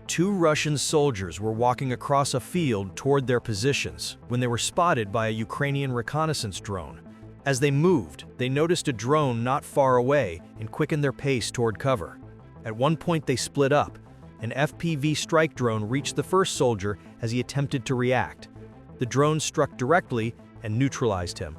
Two Russian soldiers were walking across a field toward their positions when they were spotted by a Ukrainian reconnaissance drone. As they moved, they noticed a drone not far away and quickened their pace toward cover. At one point they split up. An FPV strike drone reached the first soldier as he attempted to react. The drone struck directly and neutralized him.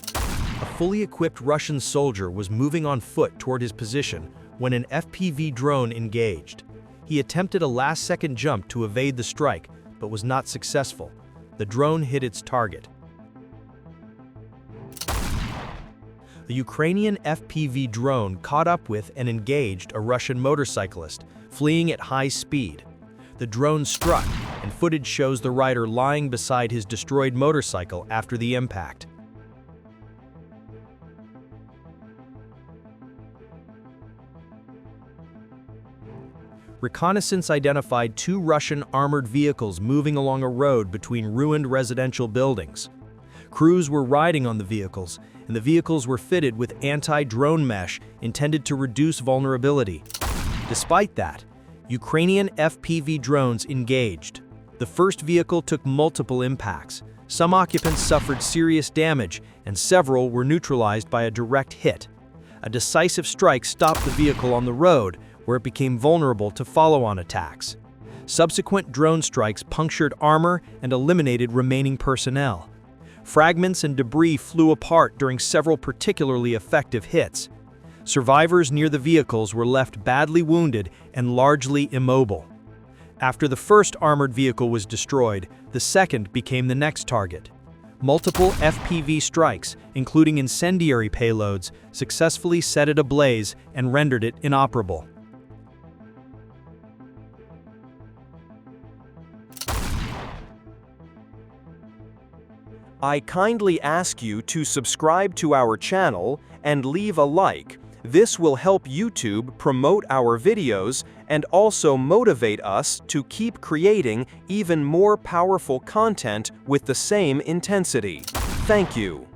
A fully equipped Russian soldier was moving on foot toward his position when an FPV drone engaged. He attempted a last-second jump to evade the strike, but was not successful. The drone hit its target. The Ukrainian FPV drone caught up with and engaged a Russian motorcyclist, fleeing at high speed. The drone struck, and footage shows the rider lying beside his destroyed motorcycle after the impact. Reconnaissance identified two Russian armored vehicles moving along a road between ruined residential buildings. Crews were riding on the vehicles, and the vehicles were fitted with anti-drone mesh intended to reduce vulnerability. Despite that, Ukrainian FPV drones engaged. The first vehicle took multiple impacts. Some occupants suffered serious damage, and several were neutralized by a direct hit. A decisive strike stopped the vehicle on the road, where it became vulnerable to follow-on attacks. Subsequent drone strikes punctured armor and eliminated remaining personnel. Fragments and debris flew apart during several particularly effective hits. Survivors near the vehicles were left badly wounded and largely immobile. After the first armored vehicle was destroyed, the second became the next target. Multiple FPV strikes, including incendiary payloads, successfully set it ablaze and rendered it inoperable. I kindly ask you to subscribe to our channel and leave a like. This will help YouTube promote our videos and also motivate us to keep creating even more powerful content with the same intensity. Thank you.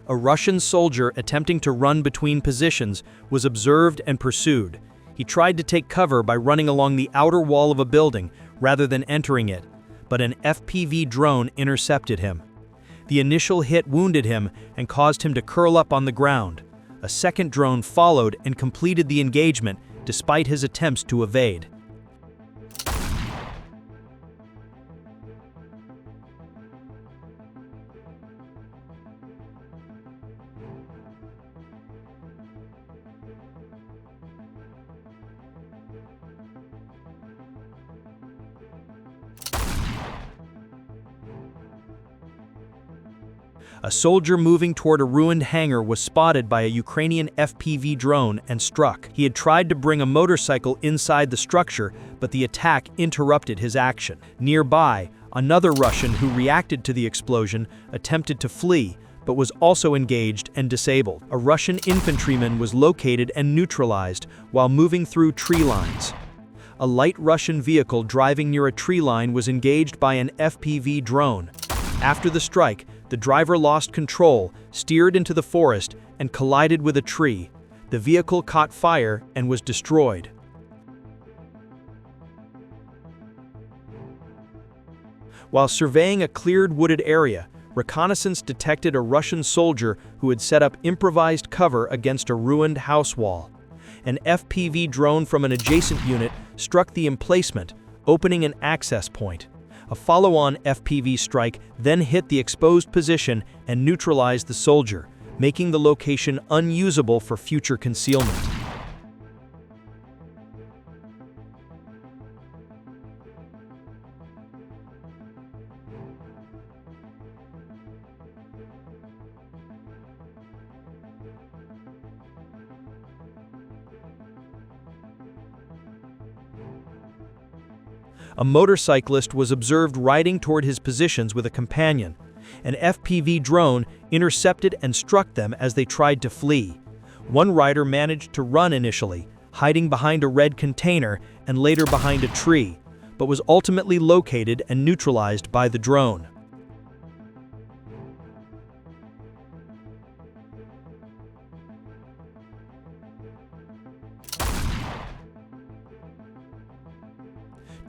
A Russian soldier attempting to run between positions was observed and pursued. He tried to take cover by running along the outer wall of a building rather than entering it, but an FPV drone intercepted him. The initial hit wounded him and caused him to curl up on the ground. A second drone followed and completed the engagement despite his attempts to evade. A soldier moving toward a ruined hangar was spotted by a Ukrainian FPV drone and struck. He had tried to bring a motorcycle inside the structure, but the attack interrupted his action. Nearby, another Russian who reacted to the explosion attempted to flee, but was also engaged and disabled. A Russian infantryman was located and neutralized while moving through tree lines. A light Russian vehicle driving near a tree line was engaged by an FPV drone. After the strike, the driver lost control, steered into the forest, and collided with a tree. The vehicle caught fire and was destroyed. While surveying a cleared wooded area, reconnaissance detected a Russian soldier who had set up improvised cover against a ruined house wall. An FPV drone from an adjacent unit struck the emplacement, opening an access point. A follow-on FPV strike then hit the exposed position and neutralized the soldier, making the location unusable for future concealment. A motorcyclist was observed riding toward his positions with a companion. An FPV drone intercepted and struck them as they tried to flee. One rider managed to run initially, hiding behind a red container and later behind a tree, but was ultimately located and neutralized by the drone.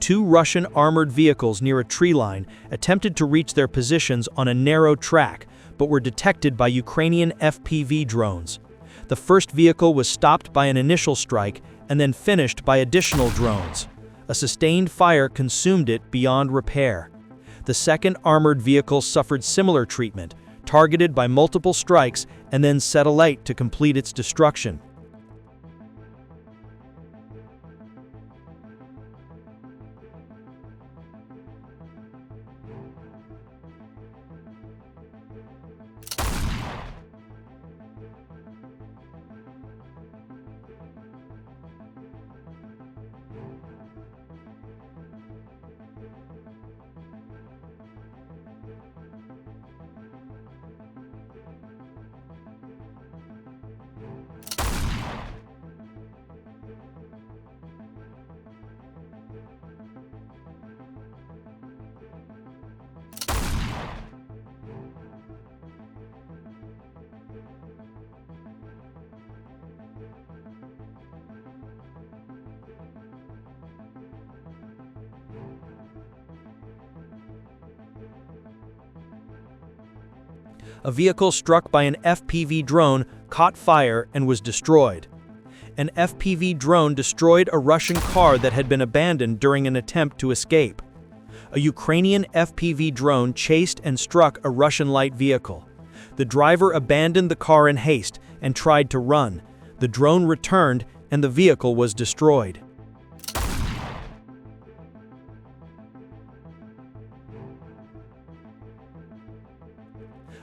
Two Russian armored vehicles near a tree line attempted to reach their positions on a narrow track, but were detected by Ukrainian FPV drones. The first vehicle was stopped by an initial strike and then finished by additional drones. A sustained fire consumed it beyond repair. The second armored vehicle suffered similar treatment, targeted by multiple strikes and then set alight to complete its destruction. A vehicle struck by an FPV drone caught fire and was destroyed. An FPV drone destroyed a Russian car that had been abandoned during an attempt to escape. A Ukrainian FPV drone chased and struck a Russian light vehicle. The driver abandoned the car in haste and tried to run. The drone returned and the vehicle was destroyed.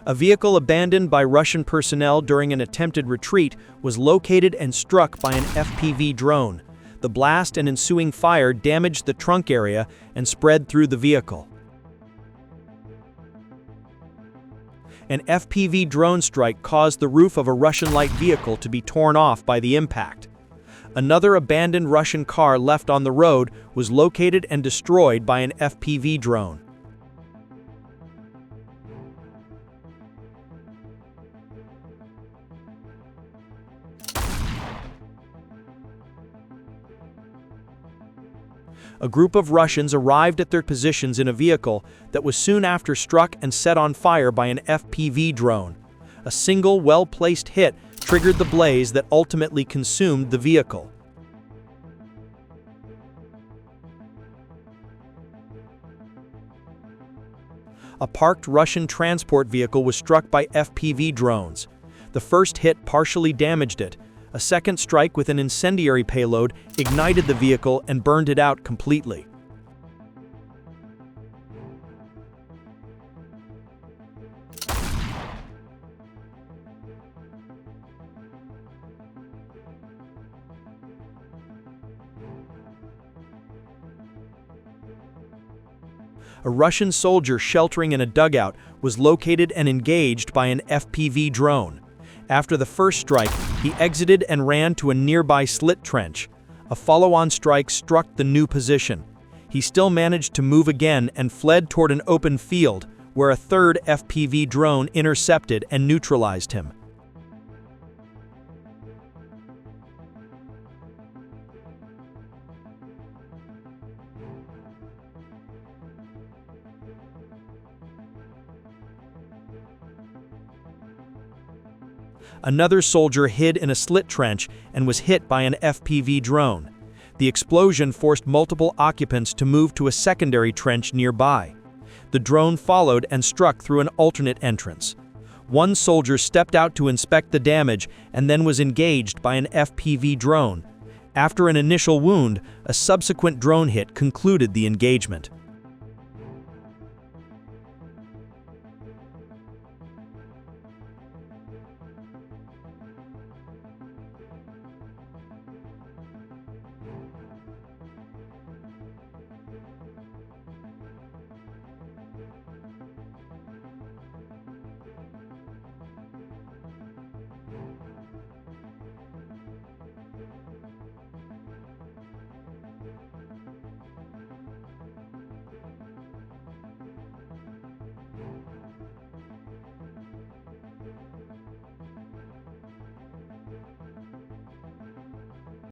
A vehicle abandoned by Russian personnel during an attempted retreat was located and struck by an FPV drone. The blast and ensuing fire damaged the trunk area and spread through the vehicle. An FPV drone strike caused the roof of a Russian light vehicle to be torn off by the impact. Another abandoned Russian car left on the road was located and destroyed by an FPV drone. A group of Russians arrived at their positions in a vehicle that was soon after struck and set on fire by an FPV drone. A single, well-placed hit triggered the blaze that ultimately consumed the vehicle. A parked Russian transport vehicle was struck by FPV drones. The first hit partially damaged it. A second strike with an incendiary payload ignited the vehicle and burned it out completely. A Russian soldier sheltering in a dugout was located and engaged by an FPV drone. After the first strike, he exited and ran to a nearby slit trench. A follow-on strike struck the new position. He still managed to move again and fled toward an open field, where a third FPV drone intercepted and neutralized him. Another soldier hid in a slit trench and was hit by an FPV drone. The explosion forced multiple occupants to move to a secondary trench nearby. The drone followed and struck through an alternate entrance. One soldier stepped out to inspect the damage and then was engaged by an FPV drone. After an initial wound, a subsequent drone hit concluded the engagement.